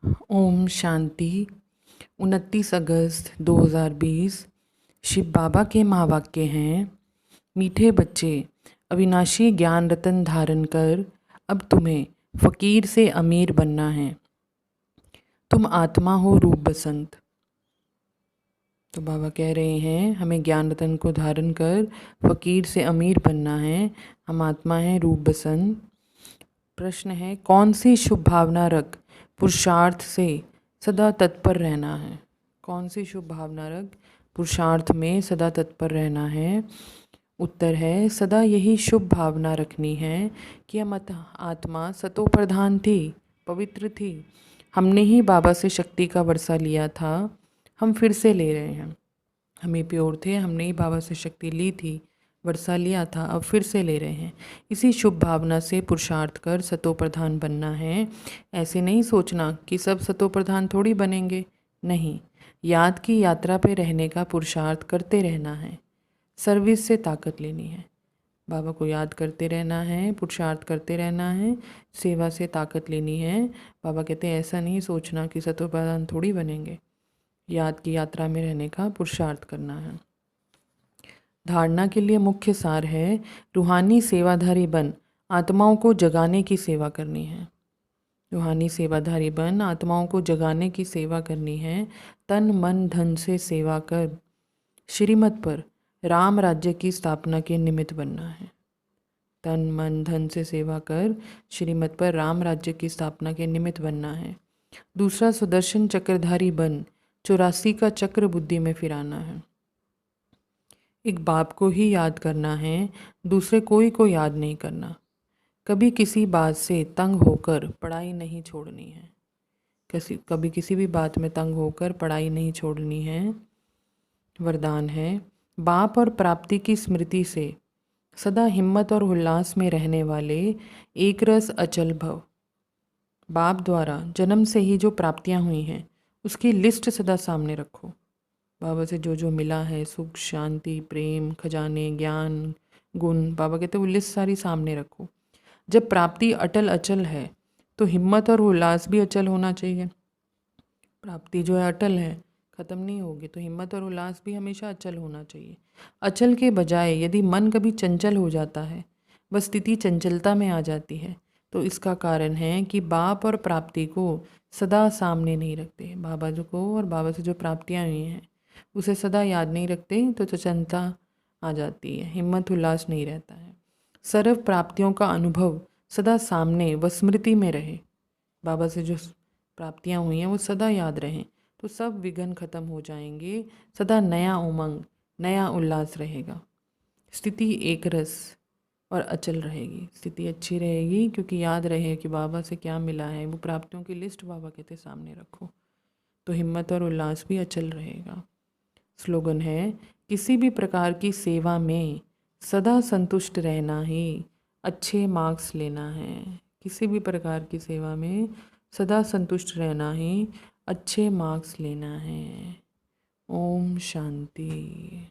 ओम शांति। 29 अगस्त 2020 शिव बाबा के महावाक्य हैं, मीठे बच्चे, अविनाशी ज्ञान रतन धारण कर अब तुम्हें फ़कीर से अमीर बनना है। तुम आत्मा हो रूप बसंत। तो बाबा कह रहे हैं हमें ज्ञान रतन को धारण कर फ़कीर से अमीर बनना है। हम आत्मा हैं रूप बसंत। प्रश्न है, कौन सी शुभ भावना रख पुरुषार्थ से सदा तत्पर रहना है। कौन सी शुभ भावना रख पुरुषार्थ में सदा तत्पर रहना है। उत्तर है, सदा यही शुभ भावना रखनी है कि हम आत्मा सतो प्रधान थी, पवित्र थी। हमने ही बाबा से शक्ति का वर्षा लिया था, हम फिर से ले रहे हैं। हमें प्योर थे, हमने ही बाबा से शक्ति ली थी, वर्षा लिया था, अब फिर से ले रहे हैं। इसी शुभ भावना से पुरुषार्थ कर सतो प्रधान बनना है। ऐसे नहीं सोचना कि सब सतो प्रधान थोड़ी बनेंगे, नहीं। याद की यात्रा पे रहने का पुरुषार्थ करते रहना है। सर्विस से ताकत लेनी है, बाबा को याद करते रहना है, पुरुषार्थ करते रहना है, सेवा से ताकत लेनी है। बाबा कहते हैं ऐसा नहीं सोचना कि सतो प्रधान थोड़ी बनेंगे, याद की यात्रा में रहने का पुरुषार्थ करना है। धारणा के लिए मुख्य सार है, रूहानी सेवाधारी बन आत्माओं को जगाने की सेवा करनी है। रूहानी सेवाधारी बन आत्माओं को जगाने की सेवा करनी है। तन मन धन से सेवा कर श्रीमत पर राम राज्य की स्थापना के निमित्त बनना है। तन मन धन से सेवा कर श्रीमत पर राम राज्य की स्थापना के निमित्त बनना है। दूसरा, सुदर्शन चक्रधारी बन 84 का चक्र बुद्धि में फिराना है। एक बाप को ही याद करना है, दूसरे कोई को याद नहीं करना। कभी किसी बात से तंग होकर पढ़ाई नहीं छोड़नी है। कभी किसी भी बात में तंग होकर पढ़ाई नहीं छोड़नी है। वरदान है, बाप और प्राप्ति की स्मृति से सदा हिम्मत और उल्लास में रहने वाले एक रस अचल भव। बाप द्वारा जन्म से ही जो प्राप्तियां हुई हैं उसकी लिस्ट सदा सामने रखो। बाबा से जो जो मिला है, सुख, शांति, प्रेम, खजाने, ज्ञान, गुण, बाबा कहते हैं वो लिस्ट सारी सामने रखो। जब प्राप्ति अटल अचल है तो हिम्मत और उल्लास भी अचल होना चाहिए। प्राप्ति जो है अटल है, ख़त्म नहीं होगी, तो हिम्मत और उल्लास भी हमेशा अचल होना चाहिए। अचल के बजाय यदि मन कभी चंचल हो जाता है, वह स्थिति चंचलता में आ जाती है, तो इसका कारण है कि बाप और प्राप्ति को सदा सामने नहीं रखते। बाबा जो को और बाबा से जो प्राप्तियाँ हुई हैं उसे सदा याद नहीं रखते, तो चंचलता आ जाती है, हिम्मत उल्लास नहीं रहता है। सर्व प्राप्तियों का अनुभव सदा सामने व स्मृति में रहे। बाबा से जो प्राप्तियां हुई हैं वो सदा याद रहें, तो सब विघ्न खत्म हो जाएंगे। सदा नया उमंग, नया उल्लास रहेगा। स्थिति एक रस और अचल रहेगी। स्थिति अच्छी रहेगी क्योंकि याद रहे कि बाबा से क्या मिला है। वो प्राप्तियों की लिस्ट बाबा कहते सामने रखो, तो हिम्मत और उल्लास भी अचल रहेगा। स्लोगन है, किसी भी प्रकार की सेवा में सदा संतुष्ट रहना ही अच्छे मार्क्स लेना है। किसी भी प्रकार की सेवा में सदा संतुष्ट रहना ही अच्छे मार्क्स लेना है। ओम शांति।